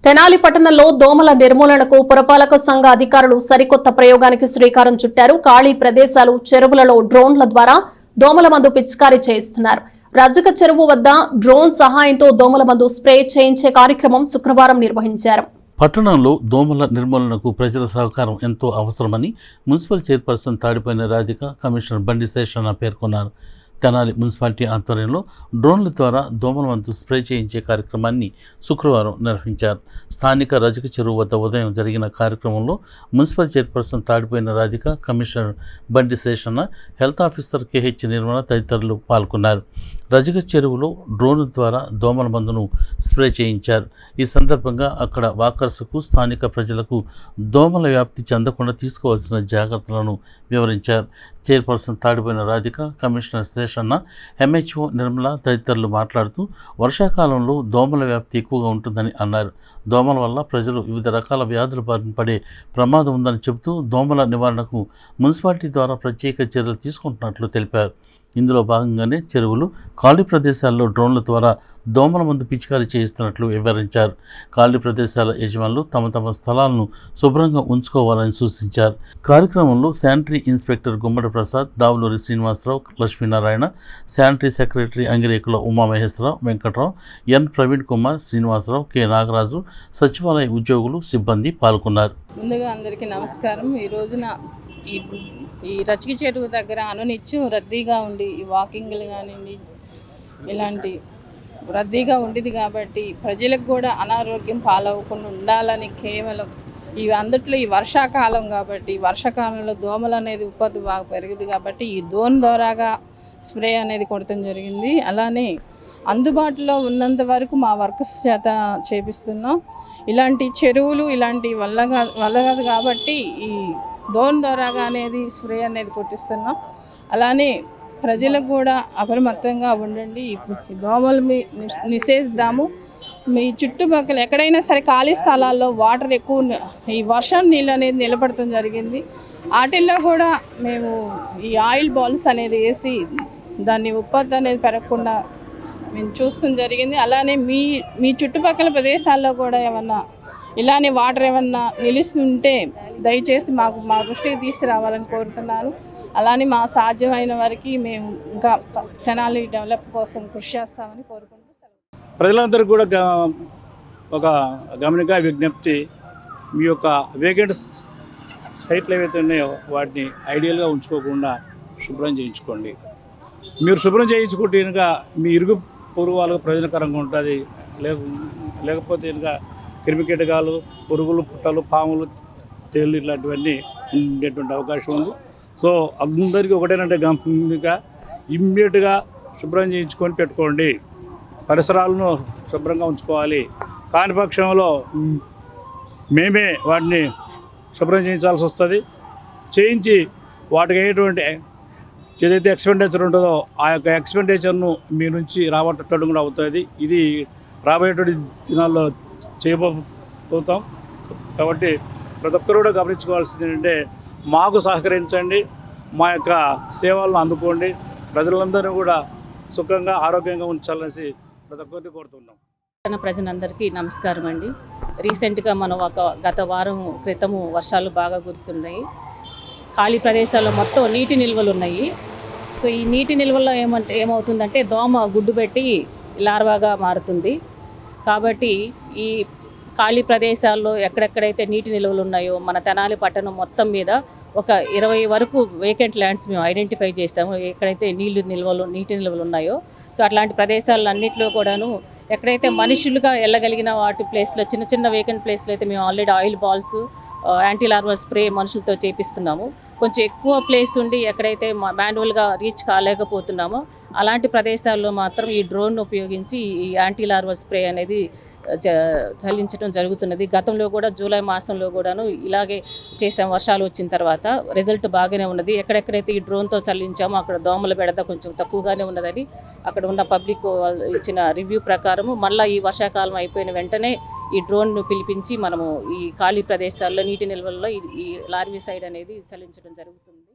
తెనాలి పట్టణంలో దోమల నిర్మూలనకు పురపాలక సంఘ అధికారులు సరికొత్త ప్రయోగానికి శ్రీకారం చుట్టారు. ఖాళీ ప్రదేశాలు, చెరువులలో డ్రోన్ల ద్వారా దోమల మందు పిచికారీ చేస్తున్నారు. రజ్జక చెరువు వద్ద డ్రోన్ సహాయంతో దోమల మందు స్ప్రే చేయించే కార్యక్రమం శుక్రవారం నిర్వహించారు. పట్టణంలో దోమల నిర్మూలనకు ప్రజల సహకారం ఎంతో అవసరమని మున్సిపల్ చైర్పర్సన్ తాడిపోయిన రాధిక, కమిషనర్ బండి శేషన్న పేర్కొన్నారు. తెనాలి మున్సిపాలిటీ ఆధ్వర్యంలో డ్రోన్ల ద్వారా దోమల మందు స్ప్రే చేయించే కార్యక్రమాన్ని శుక్రవారం నిర్వహించారు. స్థానిక రజక చెరువు వద్ద ఉదయం జరిగిన కార్యక్రమంలో మున్సిపల్ చైర్పర్సన్ తాడిపోయిన రాధిక, కమిషనర్ బండి Seshanna, health officer KH Nirmala తదితరులు పాల్గొన్నారు. రజక చెరువులో డ్రోన్ ద్వారా దోమల మందును స్ప్రే చేయించారు. ఈ సందర్భంగా అక్కడ వాకర్స్కు, స్థానిక ప్రజలకు దోమల వ్యాప్తి చెందకుండా తీసుకోవాల్సిన జాగ్రత్తలను వివరించారు. Chairperson తాడిపోయిన Radhika, commissioner Seshanna, MHO Nirmala తదితరులు మాట్లాడుతూ వర్షాకాలంలో దోమల వ్యాప్తి ఎక్కువగా ఉంటుందని అన్నారు. దోమల వల్ల ప్రజలు వివిధ రకాల వ్యాధుల బారిన పడే ప్రమాదం ఉందని చెబుతూ దోమల నివారణకు మున్సిపాలిటీ ద్వారా ప్రత్యేక చర్యలు తీసుకుంటున్నట్లు తెలిపారు. ఇందులో భాగంగానే చెరువులు, ఖాళీ ప్రదేశాల్లో డ్రోన్ల ద్వారా దోమల మందు పిచికారీ చేయిస్తున్నట్లు వివరించారు. ఖాళీ ప్రదేశాల యజమానులు తమ తమ స్థలాలను శుభ్రంగా ఉంచుకోవాలని సూచించారు. కార్యక్రమంలో శానిటరీ ఇన్స్పెక్టర్ గుమ్మడి ప్రసాద్, దావులూరి శ్రీనివాసరావు, లక్ష్మీనారాయణ, శానిటరీ సెక్రటరీ అంగిరేకుల ఉమామహేశ్వరరావు, వెంకట్రావు, ఎన్ ప్రవీణ్ కుమార్, శ్రీనివాసరావు, కె నాగరాజు, సచివాలయ ఉద్యోగులు, సిబ్బంది పాల్గొన్నారు. ముందుగా అందరికీ నమస్కారం. ఈ రోజున ఈ రచిక చెరువు దగ్గర అనునిత్యం రద్దీగా ఉండి ఈ వాకింగ్లు కానివ్వండి ఇలాంటి రద్దీగా ఉండేది కాబట్టి ప్రజలకు కూడా అనారోగ్యం పాలవకుండా ఉండాలని కేవలం అందుట్లో ఈ వర్షాకాలం కాబట్టి వర్షాకాలంలో దోమలు అనేది ఉత్పత్తి బాగా పెరిగింది కాబట్టి ఈ దోన్ ద్వారాగా స్ప్రే అనేది కొడటం జరిగింది. అలానే అందుబాటులో ఉన్నంత వరకు మా వర్కర్స్ చేత చేపిస్తున్నాం. ఇలాంటి చెరువులు ఇలాంటి వల్ల కాదు కాబట్టి ఈ దోన్ ద్వారాగా అనేది స్ప్రే అనేది కొట్టిస్తున్నాం. అలానే ప్రజలకు కూడా అప్రమత్తంగా ఉండండి. ఈ దోమలు నిషేధిద్దాము. మీ చుట్టుపక్కల ఎక్కడైనా సరే ఖాళీ స్థలాల్లో వాటర్ ఎక్కువ ఈ వర్షం నీళ్ళు అనేది నిలబడటం జరిగింది. వాటిల్లో కూడా మేము ఈ ఆయిల్ బాల్స్ అనేది వేసి దాన్ని ఉత్పత్తి అనేది పెరగకుండా మేము చూస్తాం జరిగింది. అలానే మీ చుట్టుపక్కల ప్రదేశాల్లో కూడా ఏమన్నా ఇలానే వాటర్ ఏమన్నా నిలుస్తుంటే దయచేసి మా దృష్టికి తీసుకురావాలని కోరుతున్నాను. అలానే మా సాధ్యమైన వరకు మేము ఇంకా తెనాలి డెవలప్ కోసం కృషి చేస్తామని కోరుకుంటూ ప్రజలందరికీ కూడా ఒక గమనిక విజ్ఞప్తి, మీ యొక్క వేకెంట్ సైట్లు ఏవైతే ఉన్నాయో వాటిని ఐడియల్గా ఉంచుకోకుండా శుభ్రం చేయించుకోండి. మీరు శుభ్రం చేయించుకుంటే కనుక మీ ఇరుగు పొరుగు వాళ్ళకు ప్రయోజనకరంగా ఉంటుంది. లేకపోతే కనుక క్రిమికీటకాలు, పురుగులు, పుట్టలు, పాములు, తేళ్ళు ఇట్లాంటివన్నీ ఉండేటువంటి అవకాశం ఉంది. సో అందరికీ ఒకటేనంటే గమనిక, ఇమ్మీడియట్గా శుభ్రం చేయించుకొని పెట్టుకోండి. పరిసరాలను శుభ్రంగా ఉంచుకోవాలి. కాని పక్షంలో మేమే వాటిని శుభ్రం చేయించాల్సి వస్తుంది. చేయించి వాటికి అయ్యేటువంటి ఏదైతే ఎక్స్పెండిచర్ ఉంటుందో ఆ యొక్క ఎక్స్పెండిచర్ను మీ నుంచి రాబట్టడం కూడా అవుతుంది. ఇది రాబోయేటువంటి దినాల్లో చేయబోతాం. కాబట్టి ప్రతి ఒక్కరు కూడా గమనించుకోవాల్సింది ఏంటంటే మాకు సహకరించండి, మా యొక్క సేవలను అందుకోండి. ప్రజలందరూ కూడా సుఖంగా, ఆరోగ్యంగా ఉంచాలనేసి ప్రతి ఒక్కరిని కోరుతున్నాం. ప్రజలందరికీ నమస్కారం అండి. రీసెంట్గా మనం గత వారం క్రితము వర్షాలు బాగా కురుస్తున్నాయి. ఖాళీ ప్రదేశాల్లో మొత్తం నీటి నిల్వలు ఉన్నాయి. సో ఈ నీటి నిల్వల్లో ఏమవుతుందంటే దోమ గుడ్డు పెట్టి లార్వాగా మారుతుంది. కాబట్టి ఈ ఖాళీ ప్రదేశాల్లో ఎక్కడెక్కడైతే నీటి నిల్వలు ఉన్నాయో మన తెనాలి పట్టణం మొత్తం మీద ఒక 20 వరకు వేకెంట్ ల్యాండ్స్ మేము ఐడెంటిఫై చేసాము. ఎక్కడైతే నీటి నిల్వలు ఉన్నాయో సో అట్లాంటి ప్రదేశాలన్నింటిలో కూడాను ఎక్కడైతే మనుషులుగా వెళ్ళగలిగిన వాటి ప్లేస్లో చిన్న చిన్న వేకెంట్ ప్లేస్లో అయితే మేము already oil balls, anti larva spray మనుషులతో చేపిస్తున్నాము. కొంచెం ఎక్కువ ప్లేస్ ఉండి ఎక్కడైతే మాన్యువల్గా రీచ్ కాలేకపోతున్నామో అలాంటి ప్రదేశాల్లో మాత్రం ఈ డ్రోన్ ఉపయోగించి ఈ యాంటీ లార్వా స్ప్రే అనేది చల్లించడం జరుగుతున్నది. గతంలో కూడా జూలై మాసంలో కూడాను ఇలాగే చేసాం. వర్షాలు వచ్చిన తర్వాత రిజల్ట్ బాగానే ఉన్నది. ఎక్కడెక్కడైతే ఈ డ్రోన్తో చల్లించామో అక్కడ దోమల బెడద కొంచెం తక్కువగానే ఉన్నదని అక్కడ ఉన్న పబ్లిక్ ఇచ్చిన రివ్యూ ప్రకారము మళ్ళీ ఈ వర్షాకాలం అయిపోయిన వెంటనే ఈ డ్రోన్ను పిలిపించి మనము ఈ ఖాళీ ప్రదేశాల్లో నీటి నిల్వల్లో ఈ లార్విసైడ్ అనేది చల్లించడం జరుగుతుంది.